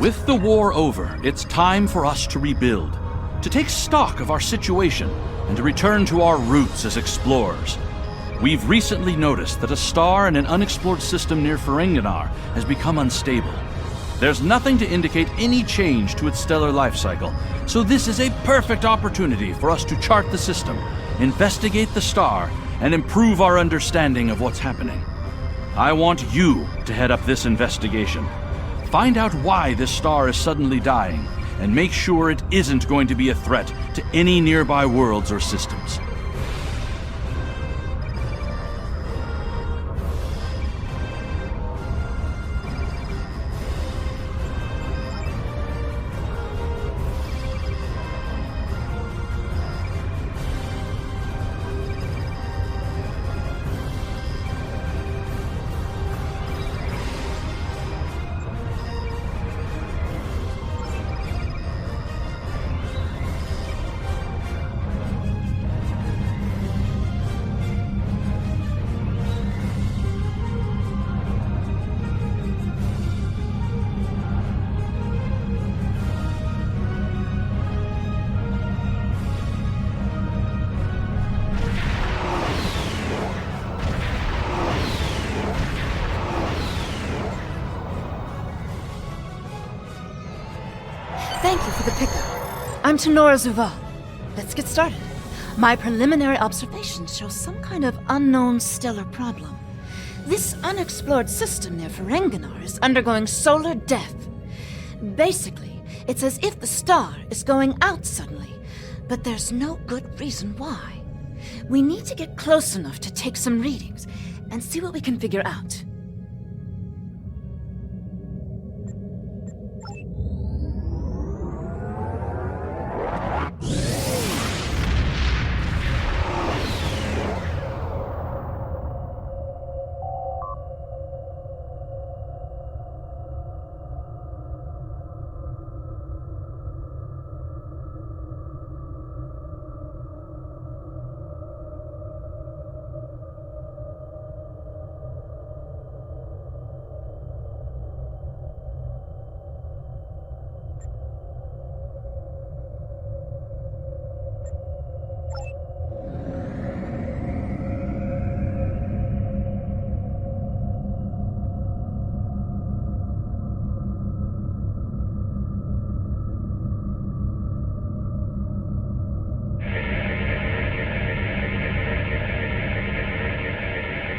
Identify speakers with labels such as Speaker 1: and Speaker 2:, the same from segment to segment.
Speaker 1: With the war over, it's time for us to rebuild, to take stock of our situation, and to return to our roots as explorers. We've recently noticed that a star in an unexplored system near Ferenginar has become unstable. There's nothing to indicate any change to its stellar life cycle, so this is a perfect opportunity for us to chart the system, investigate the star, and improve our understanding of what's happening. I want you to head up this investigation. Find out why this star is suddenly dying, and make sure it isn't going to be a threat to any nearby worlds or systems.
Speaker 2: Thank you for the pickup. I'm Tenora Zuval. Let's get started. My preliminary observations show some kind of unknown stellar problem. This unexplored system near Ferenginar is undergoing solar death. Basically, it's as if the star is going out suddenly, but there's no good reason why. We need to get close enough to take some readings and see what we can figure out.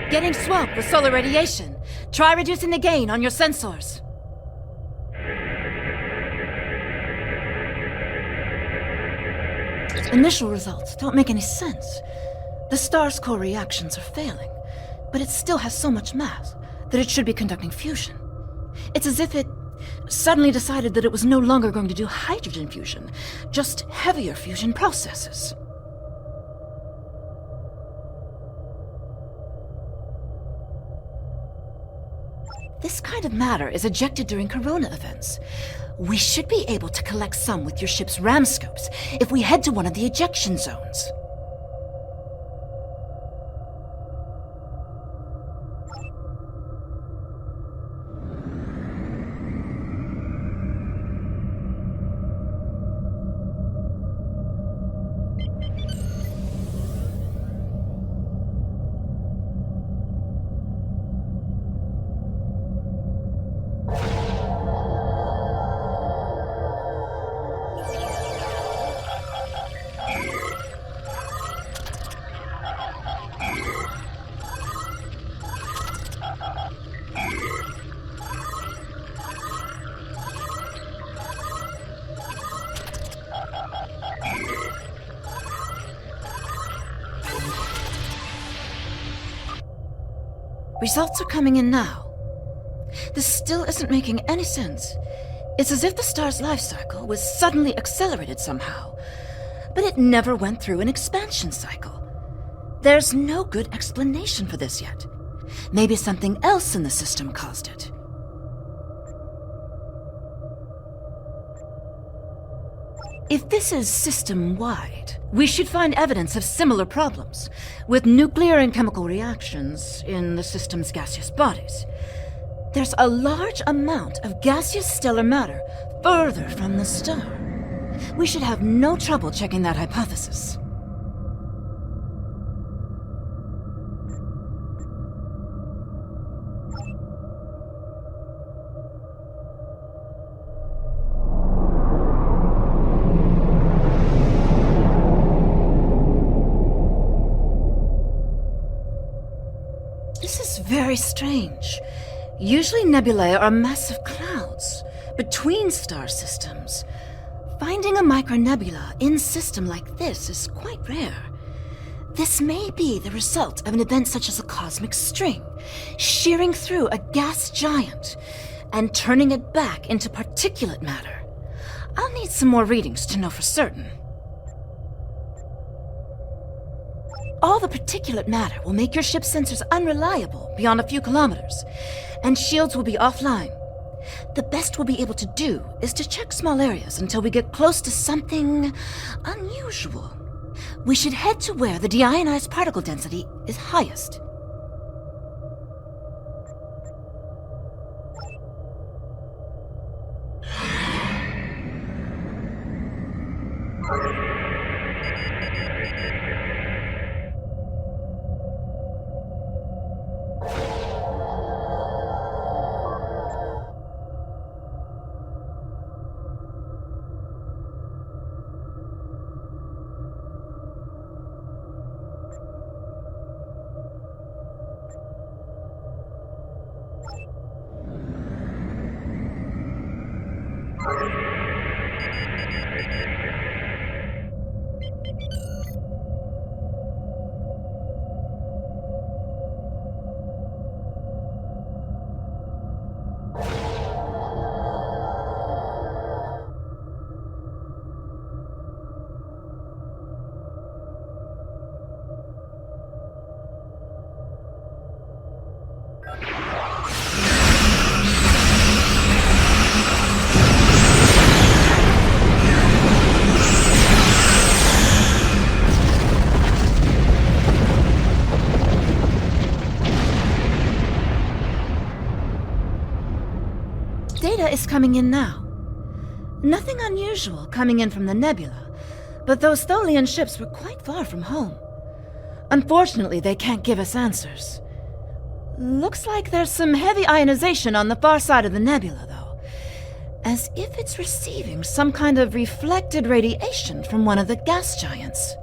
Speaker 2: Getting swamped with solar radiation. Try reducing the gain on your sensors. Initial results don't make any sense. The star's core reactions are failing, but it still has so much mass that it should be conducting fusion. It's as if it suddenly decided that it was no longer going to do hydrogen fusion, just heavier fusion processes. This kind of matter is ejected during corona events. We should be able to collect some with your ship's ram scopes if we head to one of the ejection zones. Results are coming in now. This still isn't making any sense. It's as if the star's life cycle was suddenly accelerated somehow, but it never went through an expansion cycle. There's no good explanation for this yet. Maybe something else in the system caused it. If this is system-wide, we should find evidence of similar problems, with nuclear and chemical reactions in the system's gaseous bodies. There's a large amount of gaseous stellar matter further from the star. We should have no trouble checking that hypothesis. This is very strange. Usually nebulae are massive clouds between star systems. Finding a micronebula in a system like this is quite rare. This may be the result of an event such as a cosmic string, shearing through a gas giant and turning it back into particulate matter. I'll need some more readings to know for certain. All the particulate matter will make your ship's sensors unreliable beyond a few kilometers, and shields will be offline. The best we'll be able to do is to check small areas until we get close to something unusual. We should head to where the deionized particle density is highest. Data is coming in now. Nothing unusual coming in from the nebula, but those Tholian ships were quite far from home. Unfortunately, they can't give us answers. Looks like there's some heavy ionization on the far side of the nebula, though, as if it's receiving some kind of reflected radiation from one of the gas giants.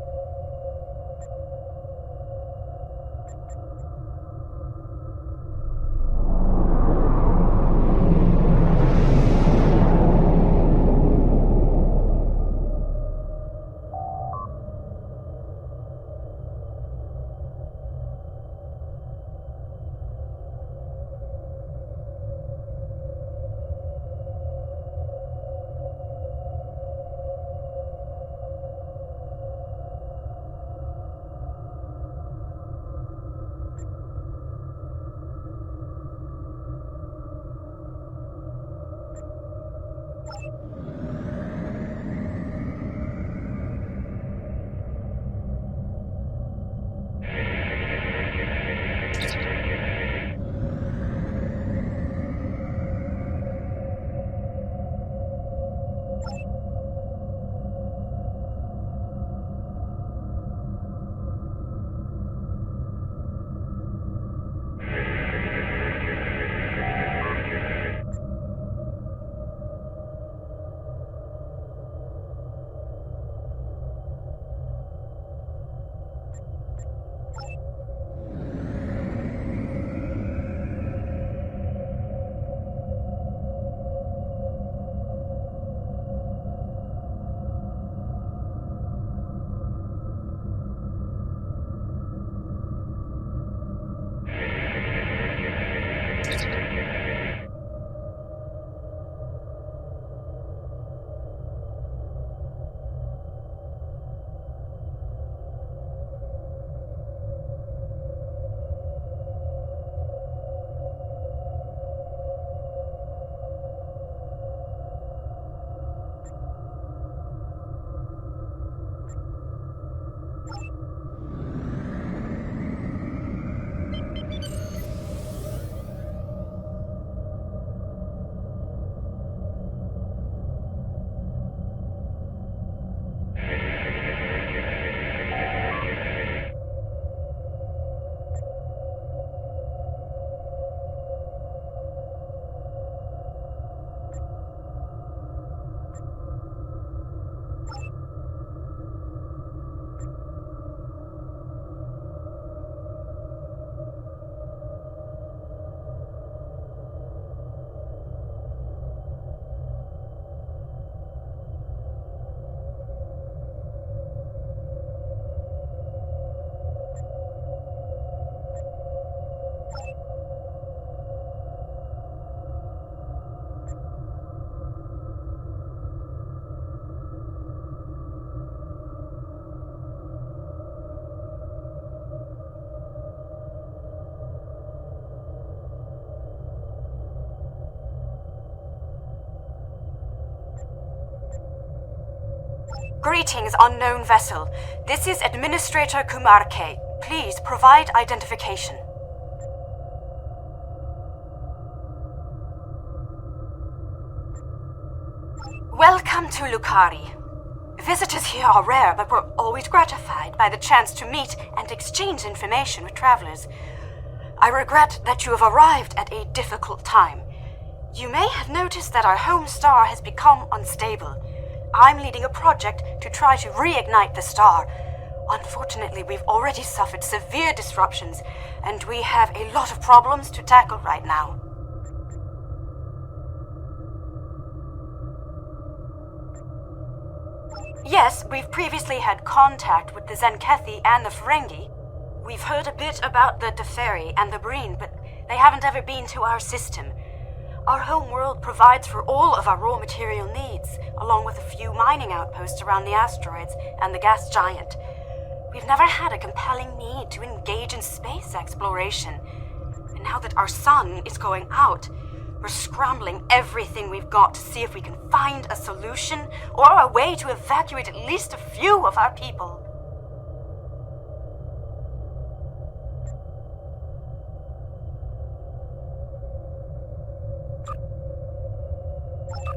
Speaker 3: Greetings, unknown vessel. This is Administrator Kumarke. Please provide identification. Welcome to Lukari. Visitors here are rare, but we're always gratified by the chance to meet and exchange information with travelers. I regret that you have arrived at a difficult time. You may have noticed that our home star has become unstable. I'm leading a project to try to reignite the star. Unfortunately, we've already suffered severe disruptions, and we have a lot of problems to tackle right now. Yes, we've previously had contact with the Zenkethi and the Ferengi. We've heard a bit about the Deferi and the Breen, but they haven't ever been to our system. Our home world provides for all of our raw material needs, along with a few mining outposts around the asteroids and the gas giant. We've never had a compelling need to engage in space exploration. And now that our sun is going out, we're scrambling everything we've got to see if we can find a solution or a way to evacuate at least a few of our people.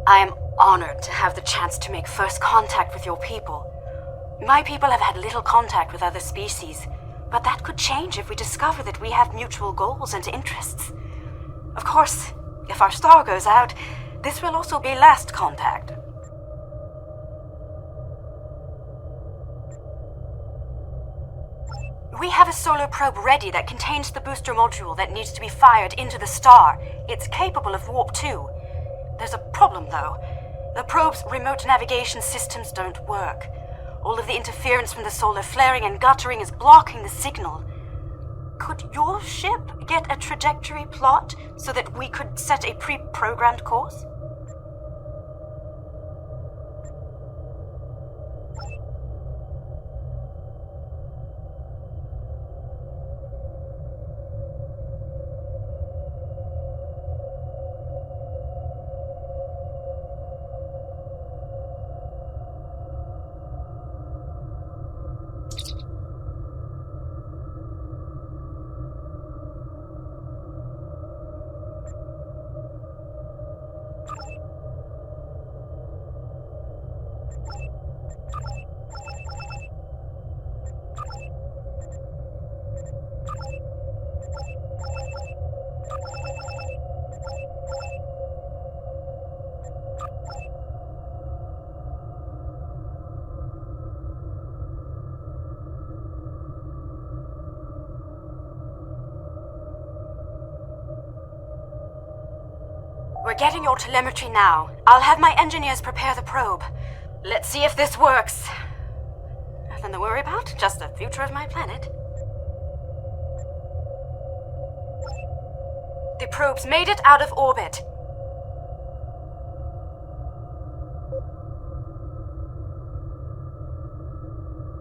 Speaker 3: I am honored to have the chance to make first contact with your people. My people have had little contact with other species, but that could change if we discover that we have mutual goals and interests. Of course, if our star goes out, this will also be last contact. We have a solar probe ready that contains the booster module that needs to be fired into the star. It's capable of warp 2. There's a problem, though. The probe's remote navigation systems don't work. All of the interference from the solar flaring and guttering is blocking the signal. Could your ship get a trajectory plot so that we could set a pre-programmed course? We're getting your telemetry now. I'll have my engineers prepare the probe. Let's see if this works. Nothing to worry about, just the future of my planet. The probe's made it out of orbit.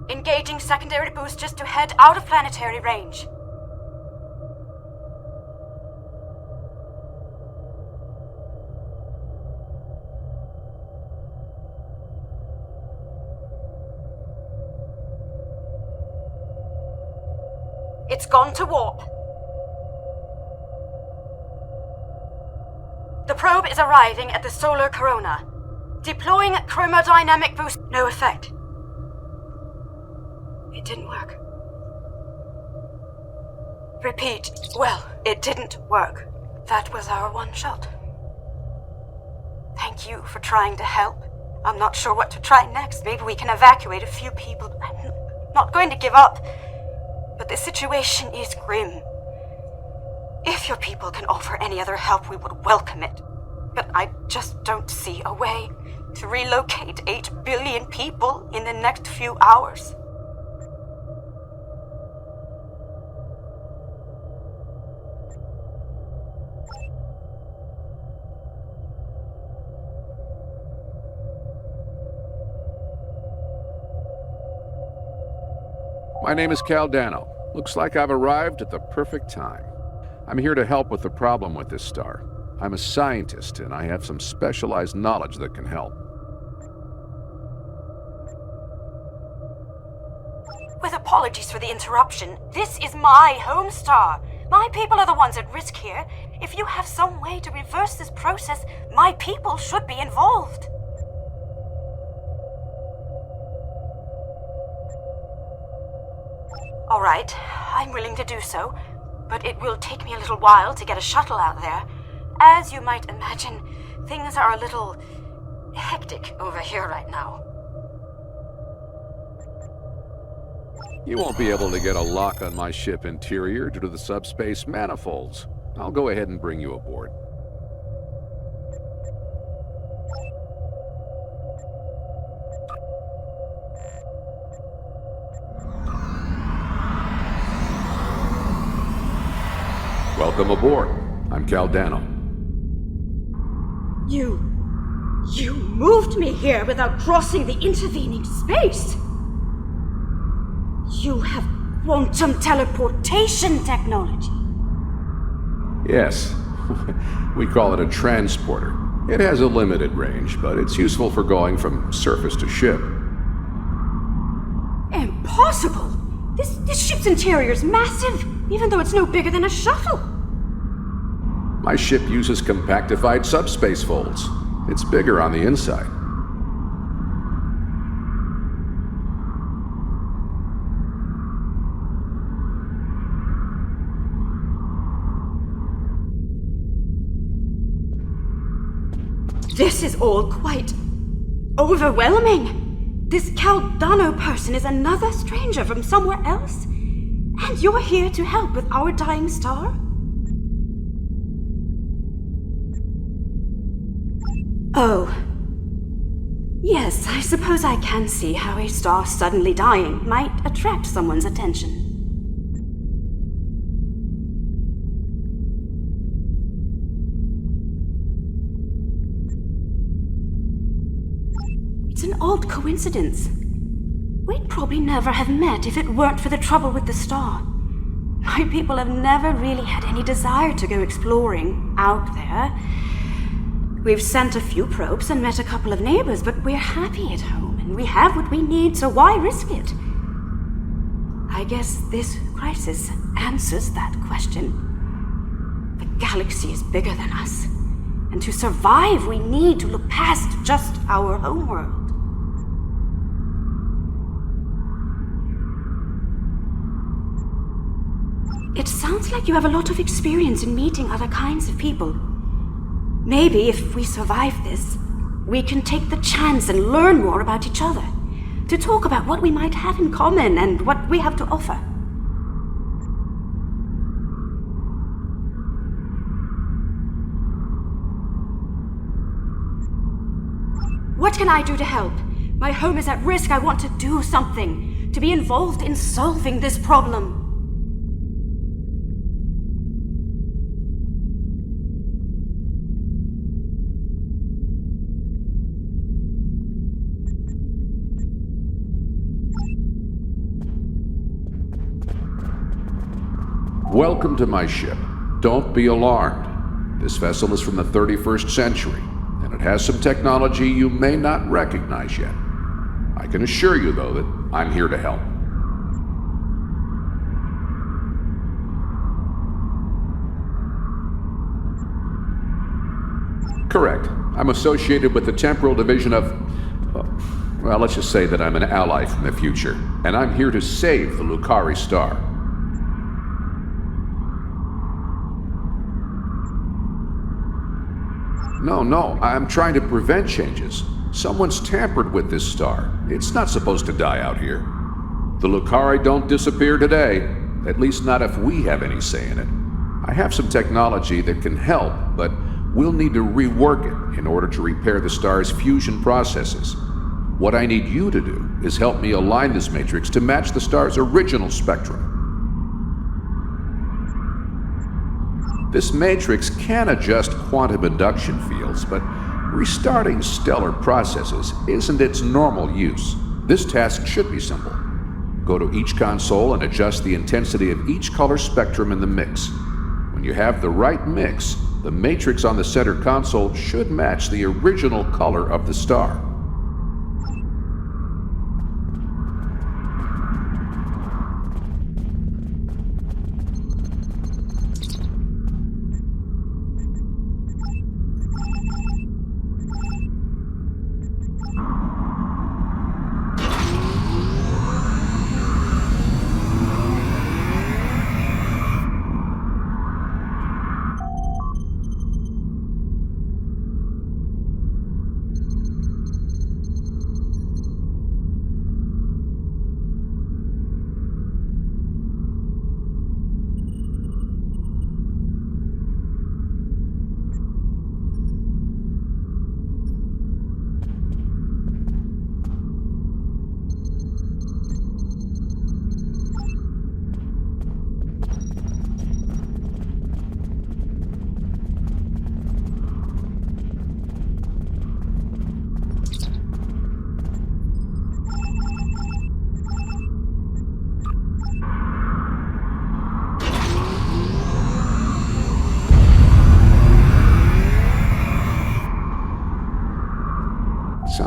Speaker 3: Engaging secondary boosters to head out of planetary range. It's gone to warp. The probe is arriving at the solar corona. Deploying chromodynamic boost. No effect. It didn't work. Repeat. Well, it didn't work. That was our one shot. Thank you for trying to help. I'm not sure what to try next. Maybe we can evacuate a few people. I'm not going to give up. But the situation is grim. If your people can offer any other help, we would welcome it. But I just don't see a way to relocate 8 billion people in the next few hours.
Speaker 4: My name is Caldano. Looks like I've arrived at the perfect time. I'm here to help with the problem with this star. I'm a scientist, and I have some specialized knowledge that can help.
Speaker 3: apologies for the interruption. This is my home star. My people are the ones at risk here. If you have some way to reverse this process, my people should be involved. All right, I'm willing to do so, but it will take me a little while to get a shuttle out there. As you might imagine, things are a little hectic over here right now.
Speaker 4: You won't be able to get a lock on my ship interior due to the subspace manifolds. I'll go ahead and bring you aboard. Welcome aboard. I'm Caldano.
Speaker 3: You moved me here without crossing the intervening space. You have quantum teleportation technology.
Speaker 4: Yes, we call it a transporter. It has a limited range, but it's useful for going from surface to ship.
Speaker 3: Impossible! This ship's interior is massive, even though it's no bigger than a shuttle.
Speaker 4: My ship uses compactified subspace folds. It's bigger on the inside.
Speaker 3: This is all quite overwhelming. This Caldano person is another stranger from somewhere else, and you're here to help with our dying star? Oh. Yes, I suppose I can see how a star suddenly dying might attract someone's attention. It's an odd coincidence. We'd probably never have met if it weren't for the trouble with the star. My people have never really had any desire to go exploring out there. We've sent a few probes and met a couple of neighbors, but we're happy at home, and we have what we need, so why risk it? I guess this crisis answers that question. The galaxy is bigger than us, and to survive, we need to look past just our homeworld. It sounds like you have a lot of experience in meeting other kinds of people. Maybe if we survive this, we can take the chance and learn more about each other, to talk about what we might have in common and what we have to offer. What can I do to help? My home is at risk. I want to do something, to be involved in solving this problem.
Speaker 4: Welcome to my ship. Don't be alarmed. This vessel is from the 31st century, and it has some technology you may not recognize yet. I can assure you, though, that I'm here to help. Correct. I'm associated with the temporal division of... well, let's just say that I'm an ally from the future, and I'm here to save the Lucari star. No, I'm trying to prevent changes. Someone's tampered with this star. It's not supposed to die out here. The Lucari don't disappear today, at least not if we have any say in it. I have some technology that can help, but we'll need to rework it in order to repair the star's fusion processes. What I need you to do is help me align this matrix to match the star's original spectrum. This matrix can adjust quantum induction fields, but restarting stellar processes isn't its normal use. This task should be simple. Go to each console and adjust the intensity of each color spectrum in the mix. When you have the right mix, the matrix on the center console should match the original color of the star.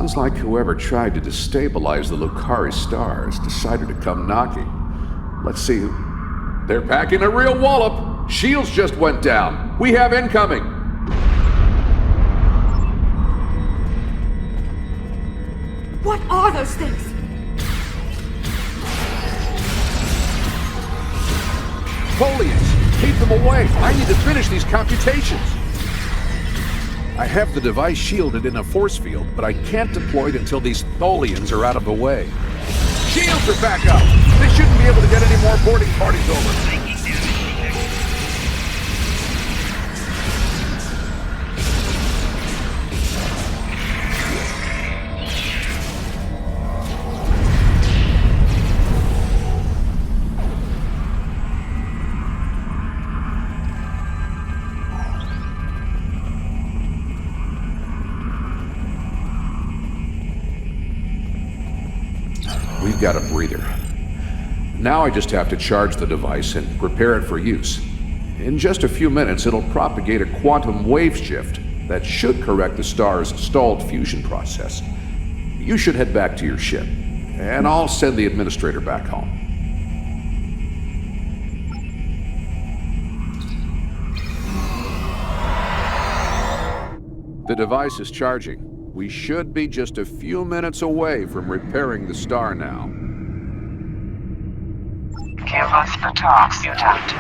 Speaker 4: Sounds like whoever tried to destabilize the Lucari star has decided to come knocking. Let's see who... They're packing a real wallop! Shields just went down! We have incoming!
Speaker 3: What are those things?
Speaker 4: Tholians! Keep them away! I need to finish these computations! I have the device shielded in a force field, but I can't deploy it until these Tholians are out of the way. Shields are back up! They shouldn't be able to get any more boarding parties over. We've got a breather. Now I just have to charge the device and prepare it for use. In just a few minutes, it'll propagate a quantum wave shift that should correct the star's stalled fusion process. You should head back to your ship, and I'll send the administrator back home. The device is charging. We should be just a few minutes away from repairing the star now.
Speaker 5: Give us the talks, mutant.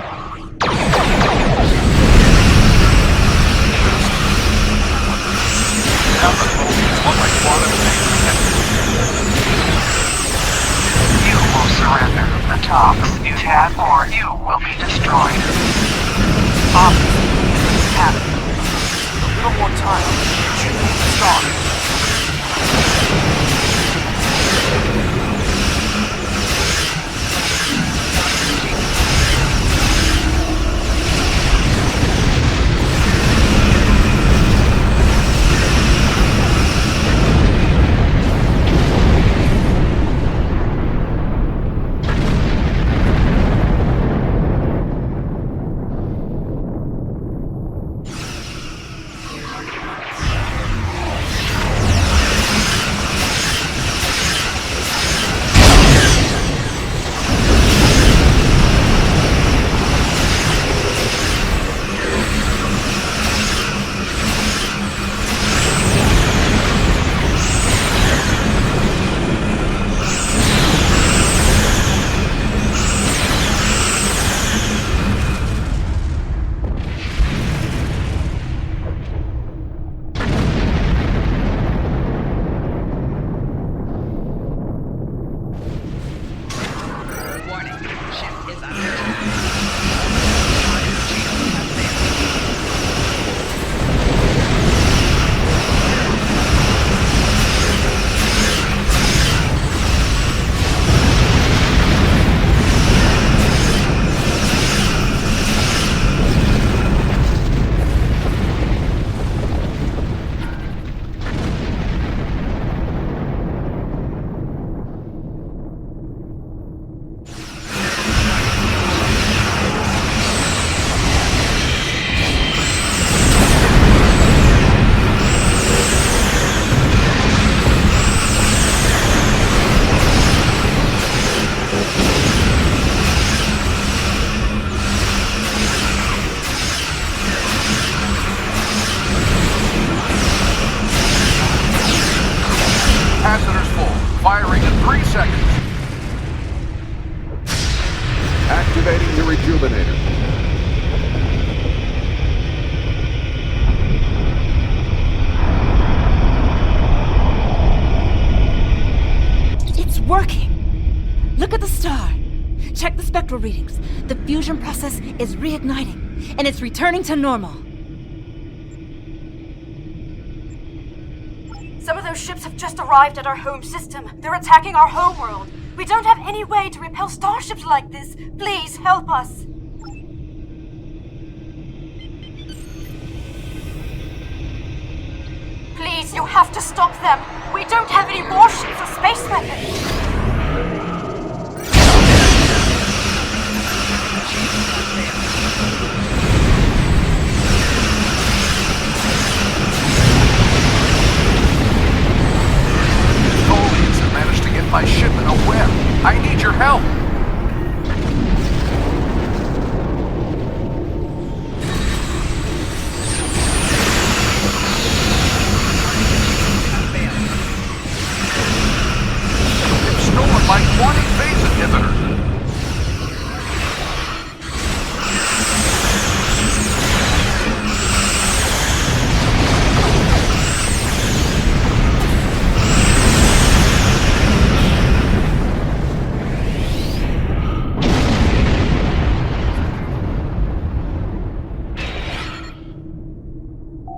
Speaker 5: You will surrender the talks, mutant, or you will be destroyed. Obviously, this is happening. A little more time. Shoot the star.
Speaker 4: Capacitors full. Firing in 3 seconds. Activating the rejuvenator.
Speaker 2: It's working! Look at the star. Check the spectral readings. The fusion process is reigniting, and it's returning to normal.
Speaker 3: Some of those ships have just arrived at our home system. They're attacking our homeworld. We don't have any way to repel starships like this. Please help us. Please, you have to stop them. We don't have any warships or space weapons.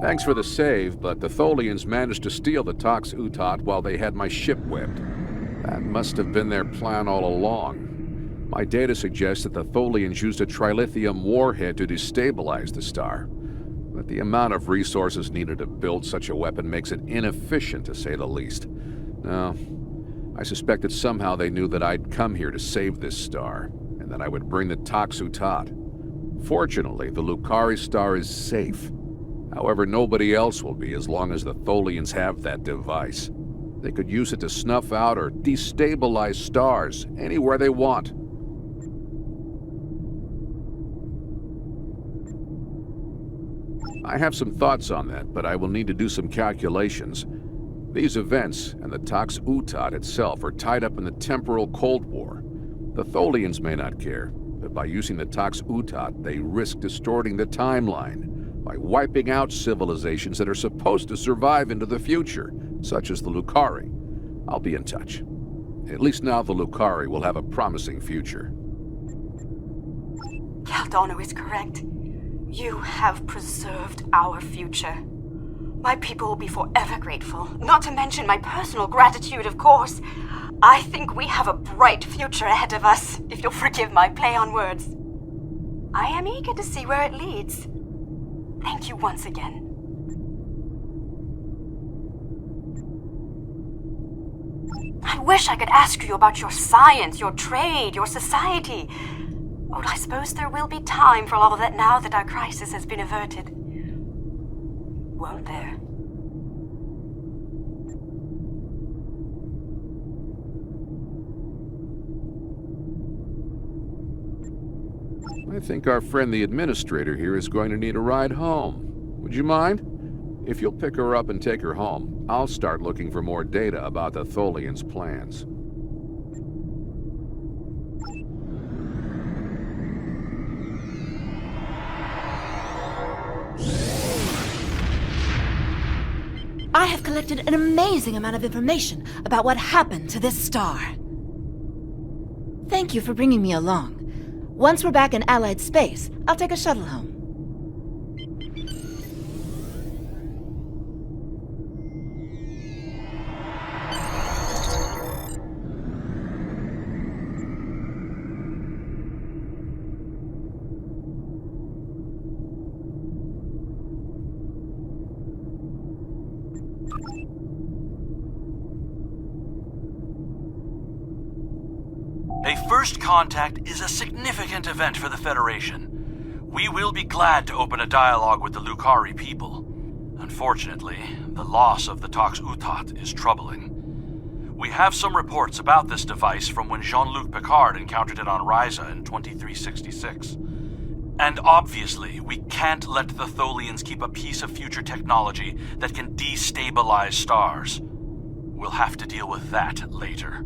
Speaker 4: Thanks for the save, but the Tholians managed to steal the Tox Utot while they had my ship whipped. That must have been their plan all along. My data suggests that the Tholians used a trilithium warhead to destabilize the star. But the amount of resources needed to build such a weapon makes it inefficient, to say the least. No, I suspect that somehow they knew that I'd come here to save this star, and that I would bring the Tox Utot. Fortunately, the Lukari star is safe. However, nobody else will be as long as the Tholians have that device. They could use it to snuff out or destabilize stars anywhere they want. I have some thoughts on that, but I will need to do some calculations. These events and the Tox Utot itself are tied up in the temporal Cold War. The Tholians may not care, but by using the Tox Utot, they risk distorting the timeline by wiping out civilizations that are supposed to survive into the future, such as the Lukari. I'll be in touch. At least now the Lukari will have a promising future.
Speaker 3: Caldono is correct. You have preserved our future. My people will be forever grateful, not to mention my personal gratitude, of course. I think we have a bright future ahead of us, if you'll forgive my play on words. I am eager to see where it leads. Thank you once again. I wish I could ask you about your science, your trade, your society. But I suppose there will be time for all of that now that our crisis has been averted. Won't there?
Speaker 4: I think our friend the administrator here is going to need a ride home. Would you mind? If you'll pick her up and take her home, I'll start looking for more data about the Tholians' plans.
Speaker 2: I have collected an amazing amount of information about what happened to this star. Thank you for bringing me along. Once we're back in Allied space, I'll take a shuttle home.
Speaker 1: A first contact is a significant event for the Federation. We will be glad to open a dialogue with the Lukari people. Unfortunately, the loss of the Tox Utot is troubling. We have some reports about this device from when Jean-Luc Picard encountered it on Ryza in 2366. And obviously, we can't let the Tholians keep a piece of future technology that can destabilize stars. We'll have to deal with that later.